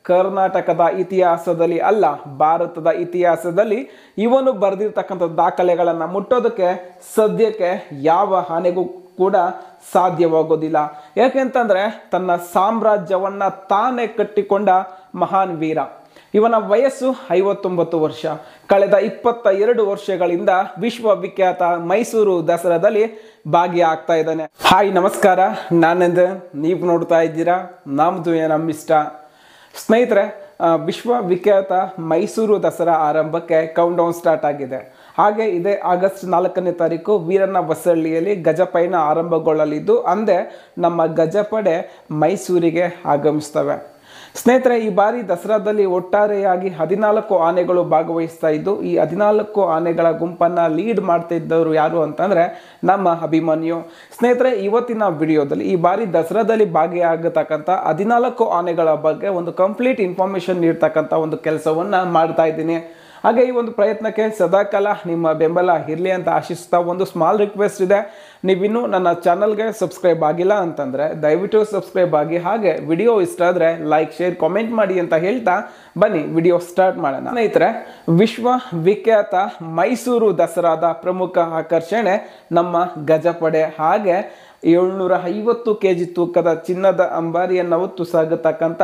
ಕರ್ನಾಟಕದ ಇತಿಹಾಸದಲ್ಲಿ ಅಲ್ಲ, ಭಾರತದ ಇತಿಹಾಸದಲ್ಲಿ ಇವನು ಬರೆದಿರ್ತಕ್ಕಂಥ ದಾಖಲೆಗಳನ್ನು ಮುಟ್ಟೋದಕ್ಕೆ ಸದ್ಯಕ್ಕೆ ಯಾವ ಆನೆಗೂ ಕೂಡ ಸಾಧ್ಯವಾಗೋದಿಲ್ಲ. ಯಾಕೆಂತಂದ್ರೆ ತನ್ನ ಸಾಮ್ರಾಜ್ಯವನ್ನ ತಾನೇ ಕಟ್ಟಿಕೊಂಡ ಮಹಾನ್ ವೀರ. ಇವನ ವಯಸ್ಸು 59 ವರ್ಷ. ಕಳೆದ 22 ವರ್ಷಗಳಿಂದ ವಿಶ್ವವಿಖ್ಯಾತ ಮೈಸೂರು ದಸರಾದಲ್ಲಿ ಭಾಗಿಯಾಗ್ತಾ ಇದ್ದಾನೆ. ಹಾಯ್ ನಮಸ್ಕಾರ, ನಾನೆಂದು ನೀವು ನೋಡ್ತಾ ಇದ್ದೀರಾ ನಮ್ದು ನಮ್ಮಿಷ್ಟ. ಸ್ನೇಹಿತರೆ, ವಿಶ್ವವಿಖ್ಯಾತ ಮೈಸೂರು ದಸರಾ ಆರಂಭಕ್ಕೆ ಕೌಂಟ್ ಡೌನ್ ಸ್ಟಾರ್ಟ್ ಆಗಿದೆ. ಹಾಗೆ ಇದೇ ಆಗಸ್ಟ್ 4ನೇ ತಾರೀಕು ವೀರಣ್ಣ ಹೊಸಳ್ಳಿಯಲ್ಲಿ ಗಜಪಯಣ ಆರಂಭಗೊಳ್ಳಲಿದ್ದು ಅಂದೇ ನಮ್ಮ ಗಜಪಡೆ ಮೈಸೂರಿಗೆ ಆಗಮಿಸ್ತವೆ. ಸ್ನೇಹಿತರೆ, ಈ ಬಾರಿ ದಸರಾದಲ್ಲಿ ಒಟ್ಟಾರೆಯಾಗಿ 14 ಆನೆಗಳು ಭಾಗವಹಿಸ್ತಾ ಇದ್ದು, ಈ 14 ಆನೆಗಳ ಗುಂಪನ್ನು ಲೀಡ್ ಮಾಡ್ತಾ ಇದ್ದವರು ಯಾರು ಅಂತಂದರೆ ನಮ್ಮ ಅಭಿಮನ್ಯು. ಸ್ನೇಹಿತರೆ, ಇವತ್ತಿನ ವಿಡಿಯೋದಲ್ಲಿ ಈ ಬಾರಿ ದಸರಾದಲ್ಲಿ ಭಾಗಿಯಾಗತಕ್ಕಂಥ 14 ಆನೆಗಳ ಬಗ್ಗೆ ಒಂದು ಕಂಪ್ಲೀಟ್ ಇನ್ಫಾರ್ಮೇಷನ್ ನೀಡ್ತಕ್ಕಂಥ ಒಂದು ಕೆಲಸವನ್ನು ಮಾಡ್ತಾ ಇದ್ದೀನಿ. ಹಾಗೆ ಈ ಒಂದು ಪ್ರಯತ್ನಕ್ಕೆ ಸದಾಕಾಲ ನಿಮ್ಮ ಬೆಂಬಲ ಇರಲಿ ಅಂತ ಆಶಿಸ್ತಾ ಒಂದು ಸ್ಮಾಲ್ ರಿಕ್ವೆಸ್ಟ್ ಇದೆ. ನೀವಿನ್ನೂ ನನ್ನ ಚಾನಲ್ಗೆ ಸಬ್ಸ್ಕ್ರೈಬ್ ಆಗಿಲ್ಲ ಅಂತಂದರೆ ದಯವಿಟ್ಟು ಸಬ್ಸ್ಕ್ರೈಬ್ ಆಗಿ, ಹಾಗೆ ವಿಡಿಯೋ ಇಷ್ಟ ಆದರೆ ಲೈಕ್, ಶೇರ್, ಕಾಮೆಂಟ್ ಮಾಡಿ ಅಂತ ಹೇಳ್ತಾ ಬನ್ನಿ ವಿಡಿಯೋ ಸ್ಟಾರ್ಟ್ ಮಾಡೋಣ. ಸ್ನೇಹಿತರೆ, ವಿಶ್ವವಿಖ್ಯಾತ ಮೈಸೂರು ದಸರಾದ ಪ್ರಮುಖ ಆಕರ್ಷಣೆ ನಮ್ಮ ಗಜಪಡೆ. ಹಾಗೆ 750 kg ತೂಕದ ಚಿನ್ನದ ಅಂಬಾರಿಯನ್ನು ಹೊತ್ತು ಸಾಗತಕ್ಕಂಥ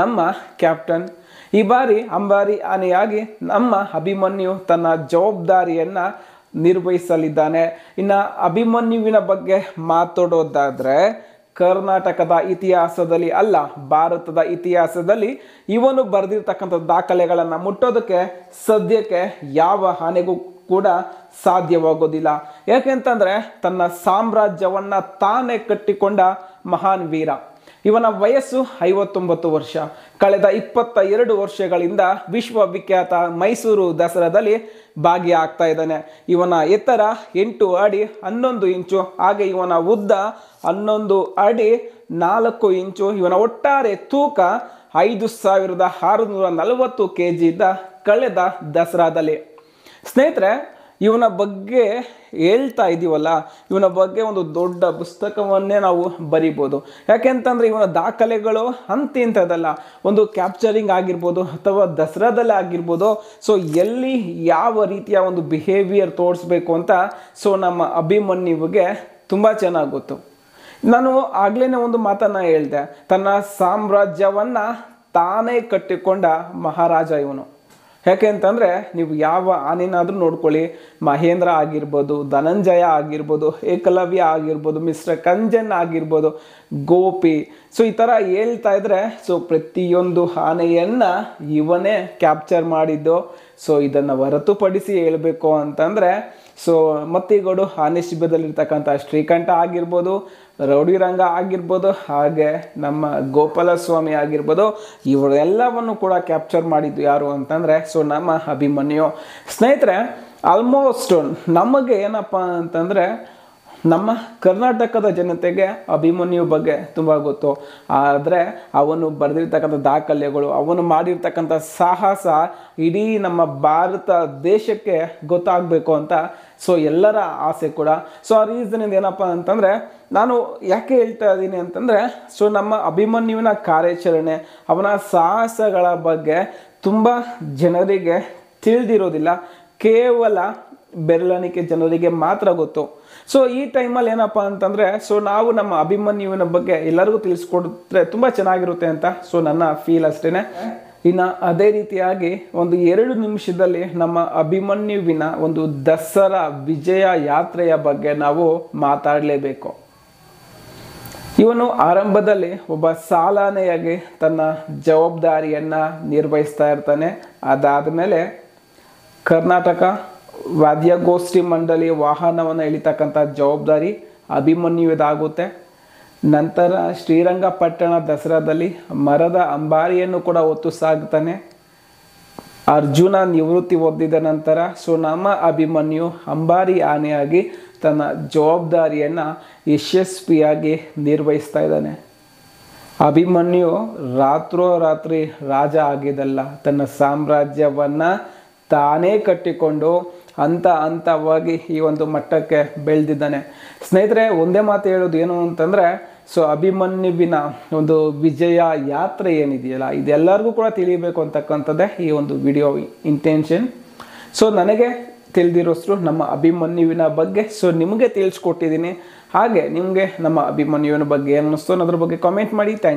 ನಮ್ಮ ಕ್ಯಾಪ್ಟನ್. ಈ ಬಾರಿ ಅಂಬಾರಿ ಆನೆಯಾಗಿ ನಮ್ಮ ಅಭಿಮನ್ಯು ತನ್ನ ಜವಾಬ್ದಾರಿಯನ್ನ ನಿರ್ವಹಿಸಲಿದ್ದಾನೆ. ಇನ್ನು ಅಭಿಮನ್ಯುವಿನ ಬಗ್ಗೆ ಮಾತಾಡೋದಾದ್ರೆ, ಕರ್ನಾಟಕದ ಇತಿಹಾಸದಲ್ಲಿ ಅಲ್ಲ, ಭಾರತದ ಇತಿಹಾಸದಲ್ಲಿ ಇವನು ಬರೆದಿರ್ತಕ್ಕಂಥ ದಾಖಲೆಗಳನ್ನು ಮುಟ್ಟೋದಕ್ಕೆ ಸದ್ಯಕ್ಕೆ ಯಾವ ಆನೆಗೂ ಕೂಡ ಸಾಧ್ಯವಾಗೋದಿಲ್ಲ. ಯಾಕೆಂತಂದ್ರೆ ತನ್ನ ಸಾಮ್ರಾಜ್ಯವನ್ನ ತಾನೇ ಕಟ್ಟಿಕೊಂಡ ಮಹಾನ್ ವೀರ. ಇವನ ವಯಸ್ಸು 59 ವರ್ಷ. ಕಳೆದ 22 ವರ್ಷಗಳಿಂದ ವಿಶ್ವವಿಖ್ಯಾತ ಮೈಸೂರು ದಸರಾದಲ್ಲಿ ಭಾಗಿಯಾಗ್ತಾ ಇದ್ದಾನೆ. ಇವನ ಎತ್ತರ 8 ಅಡಿ 11 ಇಂಚು, ಹಾಗೆ ಇವನ ಉದ್ದ 11 ಅಡಿ 4 ಇಂಚು. ಇವನ ಒಟ್ಟಾರೆ ತೂಕ 5640 kg ಇದ್ದ ಕಳೆದ ದಸರಾದಲ್ಲಿ. ಸ್ನೇಹಿತರೆ, ಇವನ ಬಗ್ಗೆ ಹೇಳ್ತಾ ಇದ್ದೀವಲ್ಲ, ಇವನ ಬಗ್ಗೆ ಒಂದು ದೊಡ್ಡ ಪುಸ್ತಕವನ್ನೇ ನಾವು ಬರಿಬೋದು. ಯಾಕೆಂತಂದ್ರೆ ಇವನ ದಾಖಲೆಗಳು ಇಂಥದ್ದಲ್ಲ. ಒಂದು ಕ್ಯಾಪ್ಚರಿಂಗ್ ಆಗಿರ್ಬೋದು ಅಥವಾ ದಸರಾದಲ್ಲೇ ಆಗಿರ್ಬೋದು. ಸೊ ಎಲ್ಲಿ ಯಾವ ರೀತಿಯ ಒಂದು ಬಿಹೇವಿಯರ್ ತೋರಿಸ್ಬೇಕು ಅಂತ ನಮ್ಮ ಅಭಿಮನ್ಯುವಿಗೆ ತುಂಬ ಚೆನ್ನಾಗಿ ಗೊತ್ತು. ನಾನು ಆಗ್ಲೇ ಒಂದು ಮಾತನ್ನ ಹೇಳಿದೆ, ತನ್ನ ಸಾಮ್ರಾಜ್ಯವನ್ನ ತಾನೇ ಕಟ್ಟಿಕೊಂಡ ಮಹಾರಾಜ ಇವನು. ಯಾಕೆ ಅಂತಂದರೆ, ನೀವು ಯಾವ ಆನೆನಾದರೂ ನೋಡ್ಕೊಳ್ಳಿ, ಮಹೇಂದ್ರ ಆಗಿರ್ಬೋದು, ಧನಂಜಯ ಆಗಿರ್ಬೋದು, ಏಕಲವ್ಯ ಆಗಿರ್ಬೋದು, ಮಿಸ್ಟರ್ ಕಂಜನ್ ಆಗಿರ್ಬೋದು, ಗೋಪಿ, ಸೊ ಈ ಥರ ಹೇಳ್ತಾ ಇದ್ರೆ ಪ್ರತಿಯೊಂದು ಆನೆಯನ್ನು ಇವನೇ ಕ್ಯಾಪ್ಚರ್ ಮಾಡಿದ್ದು. ಸೊ ಇದನ್ನು ಹೊರತುಪಡಿಸಿ ಹೇಳಬೇಕು ಅಂತಂದರೆ ಮತ್ತಿಗೋಡು ಆನೆ ಶಿಬಿರದಲ್ಲಿರ್ತಕ್ಕಂಥ ಶ್ರೀಕಂಠ ಆಗಿರ್ಬೋದು, ರೌಡಿರಂಗ ಆಗಿರ್ಬೋದು, ಹಾಗೆ ನಮ್ಮ ಗೋಪಾಲ ಸ್ವಾಮಿ ಆಗಿರ್ಬೋದು, ಇವರೆಲ್ಲವನ್ನು ಕೂಡ ಕ್ಯಾಪ್ಚರ್ ಮಾಡಿದ್ದು ಯಾರು ಅಂತಂದರೆ ನಮ್ಮ ಅಭಿಮನ್ಯು. ಸ್ನೇಹಿತರೆ, ಆಲ್ಮೋಸ್ಟ್ ನಮಗೆ ಏನಪ್ಪ ಅಂತಂದರೆ ನಮ್ಮ ಕರ್ನಾಟಕದ ಜನತೆಗೆ ಅಭಿಮನ್ಯು ಬಗ್ಗೆ ತುಂಬ ಗೊತ್ತು. ಆದರೆ ಅವನು ಬರೆದಿರ್ತಕ್ಕಂಥ ದಾಖಲೆಗಳು, ಅವನು ಮಾಡಿರ್ತಕ್ಕಂಥ ಸಾಹಸ ಇಡೀ ನಮ್ಮ ಭಾರತ ದೇಶಕ್ಕೆ ಗೊತ್ತಾಗಬೇಕು ಅಂತ ಎಲ್ಲರ ಆಸೆ ಕೂಡ. ಆ ರೀಸನಿಂದ ಏನಪ್ಪ ಅಂತಂದರೆ ನಾನು ಯಾಕೆ ಹೇಳ್ತಾ ಇದ್ದೀನಿ ಅಂತಂದರೆ ನಮ್ಮ ಅಭಿಮನ್ಯುವಿನ ಕಾರ್ಯಾಚರಣೆ, ಅವನ ಸಾಹಸಗಳ ಬಗ್ಗೆ ತುಂಬ ಜನರಿಗೆ ತಿಳಿದಿರೋದಿಲ್ಲ. ಕೇವಲ ಬೆರಳೆಣಿಕೆ ಜನರಿಗೆ ಮಾತ್ರ ಗೊತ್ತು. ಈ ಟೈಮಲ್ಲಿ ಏನಪ್ಪ ಅಂತಂದರೆ ನಾವು ನಮ್ಮ ಅಭಿಮನ್ಯುವಿನ ಬಗ್ಗೆ ಎಲ್ಲರಿಗೂ ತಿಳಿಸ್ಕೊಡ್ರೆ ತುಂಬ ಚೆನ್ನಾಗಿರುತ್ತೆ ಅಂತ ನನ್ನ ಫೀಲ್ ಅಷ್ಟೇ. ಇನ್ನು ಅದೇ ರೀತಿಯಾಗಿ ಒಂದು 2 ನಿಮಿಷದಲ್ಲಿ ನಮ್ಮ ಅಭಿಮನ್ಯುವಿನ ಒಂದು ದಸರಾ ವಿಜಯ ಯಾತ್ರೆಯ ಬಗ್ಗೆ ನಾವು ಮಾತಾಡಲೇಬೇಕು. ಇವನು ಆರಂಭದಲ್ಲಿ ಒಬ್ಬ ಸಾಲಾನೆಯಾಗಿ ತನ್ನ ಜವಾಬ್ದಾರಿಯನ್ನು ನಿರ್ವಹಿಸ್ತಾ ಇರ್ತಾನೆ. ಅದಾದಮೇಲೆ ಕರ್ನಾಟಕ ವಾದ್ಯಗೋಷ್ಠಿ ಮಂಡಳಿ ವಾಹನವನ್ನು ಎಳಿತಕ್ಕಂಥ ಜವಾಬ್ದಾರಿ ಅಭಿಮನ್ಯುವಿದಾಗುತ್ತೆ. ನಂತರ ಶ್ರೀರಂಗಪಟ್ಟಣ ದಸರಾದಲ್ಲಿ ಮರದ ಅಂಬಾರಿಯನ್ನು ಕೂಡ ಹೊತ್ತು ಸಾಗ್ತಾನೆ. ಅರ್ಜುನ ನಿವೃತ್ತಿ ಹೊಂದಿದ ನಂತರ ನಮ್ಮ ಅಭಿಮನ್ಯು ಅಂಬಾರಿ ಆನೆಯಾಗಿ ತನ್ನ ಜವಾಬ್ದಾರಿಯನ್ನು ಯಶಸ್ವಿಯಾಗಿ ನಿರ್ವಹಿಸ್ತಾ ಇದ್ದಾನೆ. ಅಭಿಮನ್ಯು ರಾತ್ರೋರಾತ್ರಿ ರಾಜ ಆಗಿದ್ದಲ್ಲ, ತನ್ನ ಸಾಮ್ರಾಜ್ಯವನ್ನು ತಾನೇ ಕಟ್ಟಿಕೊಂಡು ಹಂತವಾಗಿ ಈ ಒಂದು ಮಟ್ಟಕ್ಕೆ ಬೆಳೆದಿದ್ದಾನೆ. ಸ್ನೇಹಿತರೆ, ಒಂದೇ ಮಾತು ಹೇಳೋದು ಏನು ಅಂತಂದರೆ ಸೊ ಅಭಿಮನ್ಯುವಿನ ಒಂದು ವಿಜಯ ಯಾತ್ರೆ ಏನಿದೆಯಲ್ಲ ಇದೆಲ್ಲರಿಗೂ ಕೂಡ ತಿಳಿಯಬೇಕು ಅಂತಕ್ಕಂಥದ್ದೇ ಈ ಒಂದು ವಿಡಿಯೋ ಇಂಟೆನ್ಷನ್. ಸೊ ನನಗೆ ತಿಳಿದಿರೋಷ್ಟು ನಮ್ಮ ಅಭಿಮನ್ಯುವಿನ ಬಗ್ಗೆ ಸೊ ನಿಮಗೆ ತಿಳಿಸ್ಕೊಟ್ಟಿದ್ದೀನಿ. ಹಾಗೆ ನಿಮಗೆ ನಮ್ಮ ಅಭಿಮನ್ಯುವಿನ ಬಗ್ಗೆ ಏನು ಅನ್ನಿಸ್ತು ಅನ್ನೋದ್ರ ಬಗ್ಗೆ ಕಾಮೆಂಟ್ ಮಾಡಿ. Thank you.